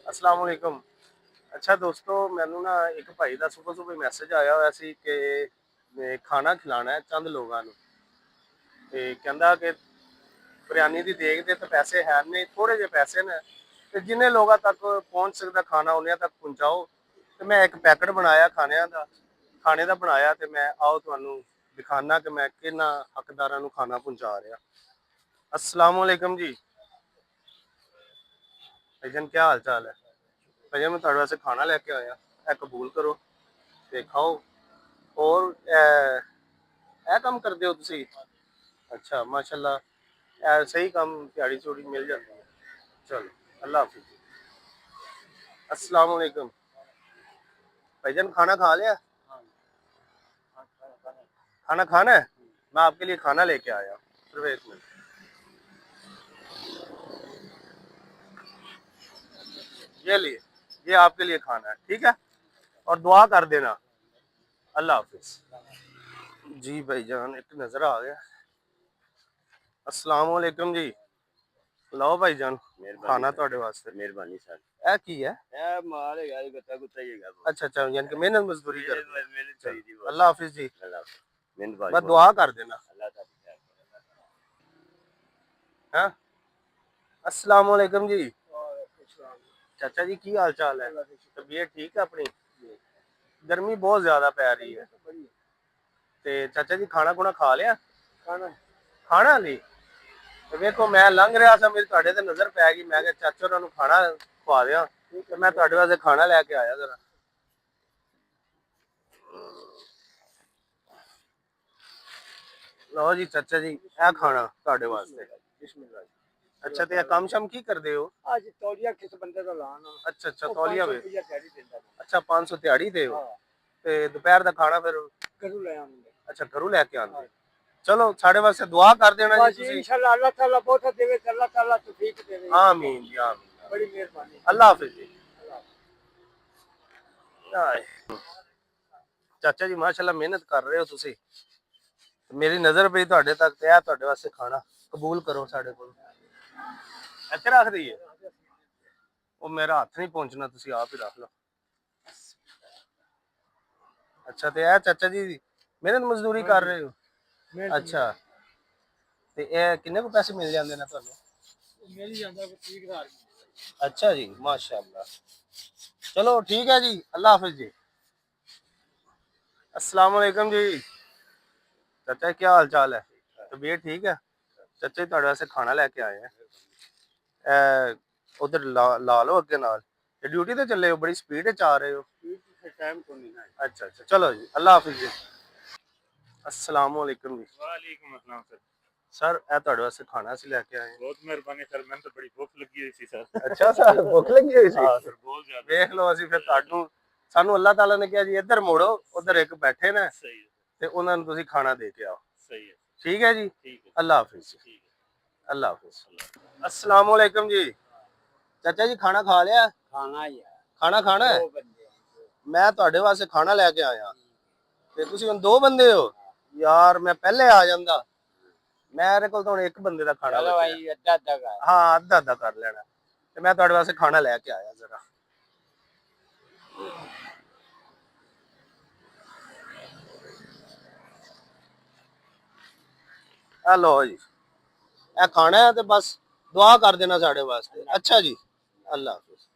अस्सलाम वालेकुम। अच्छा दोस्तों, मैनू ना एक भाई का सुबह सुबह मैसेज आया हुआ सी कि खाना खिलाना है चंद लोगों को। ते कहंदा कि बिरयानी दी देग दे तो पैसे है नहीं, थोड़े जे पैसे ने ते जिन्ने लोगों तक पहुंच सकता खाना उन्हें तक पहुंचाओ। ते मैं एक पैकेट बनाया खाने दा बनाया ते मैं आओ तुहानू दिखाना कि मैं किन्ना हकदारां नू खाना पहुंचा रहा। अस्सलाम वालेकुम जी। भाईजान क्या हाल चाल है? भाईजान मैं तुहाडे वास्ते खाना लेके आया, ए कबूल करो ते खाओ। और ए काम करदे हो तुसी? अच्छा माशाल्लाह, सही काम दिहाड़ी चोड़ी मिल जाती है। चलो अल्लाह हाफिज। अस्सलाम वालेकुम। भाईजान खाना खा लिया? खाना खाना है? मैं आपके लिए खाना लेके आया, सिर्फ एक मिनट। ये लिए, ये आपके लिए खाना है, ठीक है? और दुआ कर देना। अल्लाह हाफिज। जी भाईजान एक नजर आ गया। अस्सलाम वालेकुम जी। लाओ भाईजान खाना ਤੁਹਾਡੇ ਵਾਸਤੇ। ਮਿਹਰਬਾਨੀ ਸਰ। ਇਹ ਕੀ ਹੈ? ਇਹ ਮਾਲ ਹੈਗਾ ਜੀ, ਗੱਤਾ ਗੁੱਤਾ ਹੀ ਹੈਗਾ। ਅੱਛਾ ਅੱਛਾ, ਯਾਨੀ ਕਿ ਮਿਹਨਤ ਮਜ਼ਦੂਰੀ ਕਰ। ਮਿਹਨਤ ਚਾਹੀਦੀ ਬਹੁਤ। ਅੱਲਾਹ ਹਾਫਿਜ਼ ਜੀ। ਅੱਲਾਹ ਮਿਹਰਬਾਨੀ। ਬਸ ਦੁਆ ਕਰ ਦੇਣਾ। ਅੱਲਾਹ ਤੁਹਾਡੀ ਖੈਰ ਕਰੇ। ਹਾਂ अस्सलाम वालेकुम जी। चाचा जी की हाल चाल है? तबीयत ठीक है अपनी? गर्मी बहुत ज्यादा पै रही है ते चाचा जी खाना खुना खा लिया? खाना नहीं? ਵੇਖੋ ਮੈਂ ਲੰਘ ਰਿਹਾ ਸੀ, ਮੇਰੀ ਤੁਹਾਡੇ ਤੇ ਨਜ਼ਰ ਪੈ ਗਈ, ਮੈਂ ਕਿਹਾ ਚਾਚਾ ਉਹਨਾਂ ਨੂੰ ਖਾਣਾ ਖਵਾ ਦਿਆਂ ਤੇ ਮੈਂ ਤੁਹਾਡੇ ਵਾਸਤੇ ਖਾਣਾ ਲੈ ਕੇ ਆਇਆ ਜ਼ਰਾ। ਲਓ ਜੀ ਚਾਚਾ ਜੀ, ਇਹ ਖਾਣਾ ਤੁਹਾਡੇ ਵਾਸਤੇ। ਬਿਸਮਿਲ੍ਲਾ। ਅੱਛਾ ਤੇ ਇਹ ਕੰਮ ਸ਼ਮ ਕੀ ਕਰਦੇ ਹੋ? ਅੱਜ ਤੌਲੀਆ ਕਿਸ ਬੰਦੇ ਦਾ ਲਾਣਾ। ਅੱਛਾ ਅੱਛਾ, ਤੌਲੀਆ ਵੇ। ਦਿਹਾੜੀ ਦਿੰਦਾ। ਅੱਛਾ 500 ਦਿਹਾੜੀ ਦੇ ਹੋ ਤੇ ਦੁਪਹਿਰ ਦਾ ਖਾਣਾ ਫਿਰ ਘਰੋਂ ਲੈ ਆਉਂਦੇ। ਅੱਛਾ ਘਰੋਂ ਲੈ ਕੇ ਆਉਂਦੇ। ਚलो साढ़े वास्ते दुआ कर देना जी। इंशाल्लाह अल्लाह ताला बहुत देवे, अल्लाह ताला तौफीक देवे। आमीन जी आमीन। बड़ी मेहरबानी। अल्लाह हाफिज जी। चाचा जी माशाल्लाह मेहनत कर रहे हो तुसी, मेरी नजर पई ਤੁਹਾਡੇ ਤੱਕ ਤੇ ਆ ਤੁਹਾਡੇ ਵਾਸਤੇ ਖਾਣਾ ਕਬੂਲ ਕਰੋ ਸਾਡੇ ਕੋਲ। ਇੱਥੇ ਰੱਖ ਦਈਏ? ਉਹ ਮੇਰਾ ਹੱਥ ਨਹੀਂ ਪਹੁੰਚਣਾ, ਤੁਸੀਂ ਆਪ ਹੀ ਰੱਖ ਲਓ। ਅੱਛਾ ਤੇ ਇਹ ਚਾਚਾ ਜੀ ਮਿਹਨਤ ਮਜ਼ਦੂਰੀ ਕਰ ਰਹੇ ਹੋ? ਅੱਛਾ ਤੇ ਇਹ ਕਿੰਨੇ ਕੁ ਪੈਸੇ ਮਿਲ ਜਾਂਦੇ ਨੇ ਤੁਹਾਨੂੰ? मिल जाता है 30,000। अच्छा जी माशाल्लाह। चलो ठीक है जी, अल्लाह हाफिज जी। अस्सलाम वालेकुम जी। चाचा क्या हाल चाल है? तबीयत ठीक है? चाचा जी ਤੁਹਾਡੇ ਵਾਸਤੇ ਖਾਣਾ ਲੈ ਕੇ ਆਏ ਆ। ਉਧਰ ਲਾ ਲਓ ਅੱਗੇ ਨਾਲ। ਤੇ ਡਿਊਟੀ ਤੇ ਚੱਲੇ ਹੋ, ਬੜੀ ਸਪੀਡ ਚ ਆ ਰਹੇ ਹੋ। टाइम को नहीं है। अच्छा अच्छा चलो जी, अल्लाह हाफिज जी। अस्सलाम वालेकुम जी। वालेकुम अस्सलाम सर। सर ਇਹ ਤੁਹਾਡੇ ਵਾਸਤੇ ਖਾਣਾ ਅਸੀਂ ਲੈ ਕੇ ਆਏ ਹਾਂ। बहुत मेहरबानी सर, मैं तो बड़ी भूख लगी हुई थी सर। ਅੱਛਾ ਸਰ ਭੁੱਖ ਲੱਗੀ ਹੋਈ ਸੀ? हाँ सर बहुत ज्यादा। ਵੇਖ ਲਓ ਅਸੀਂ ਫਿਰ ਤੁਹਾਨੂੰ, ਸਾਨੂੰ ਅੱਲਾਹ ਤਾਲਾ ਨੇ ਕਿਹਾ ਜੀ ਇੱਧਰ ਮੋੜੋ, ਉਧਰ ਇੱਕ ਬੈਠੇ ਨੇ सही है। ਤੇ ਉਹਨਾਂ ਨੂੰ ਤੁਸੀਂ ਖਾਣਾ ਦੇ ਕੇ ਆਓ। सही है। ठीक है जी, ठीक है। अल्लाह हाफिज। ठीक है। अल्लाह हाफिज। अस्सलाम वालेकुम जी। चाचा जी खाना खा लिया? खाना ही है। खाना खाना है? दो बंदे मैं ਤੁਹਾਡੇ ਵਾਸਤੇ ਖਾਣਾ ਲੈ ਕੇ ਆਇਆ ਤੇ ਤੁਸੀਂ ਹੁਣ ਦੋ ਬੰਦੇ ਹੋ ਯਾਰ, ਮੈਂ ਪਹਿਲੇ ਆ ਜਾਂਦਾ। ਮੇਰੇ ਕੋਲ ਤਾਂ ਹੁਣ ਇੱਕ ਬੰਦੇ ਦਾ ਖਾਣਾ चलो ਬਚਿਆ। भाई अद्धा अद्धा का। ਹਾਂ ਅੱਧਾ ਅੱਧਾ ਕਰ ਲੈਣਾ ਤੇ ਮੈਂ ਤੁਹਾਡੇ ਵਾਸਤੇ ਖਾਣਾ ਲੈ ਕੇ ਆਇਆ ਜ਼ਰਾ। ਆ ਲਓ ਜੀ, ਇਹ ਖਾਣਾ ਹੈ ਤੇ ਬਸ ਦੁਆ ਕਰ ਦੇਣਾ ਸਾਡੇ ਵਾਸਤੇ। ਅੱਛਾ ਜੀ, ਅੱਲਾਹ ਹਾਫਿਜ਼।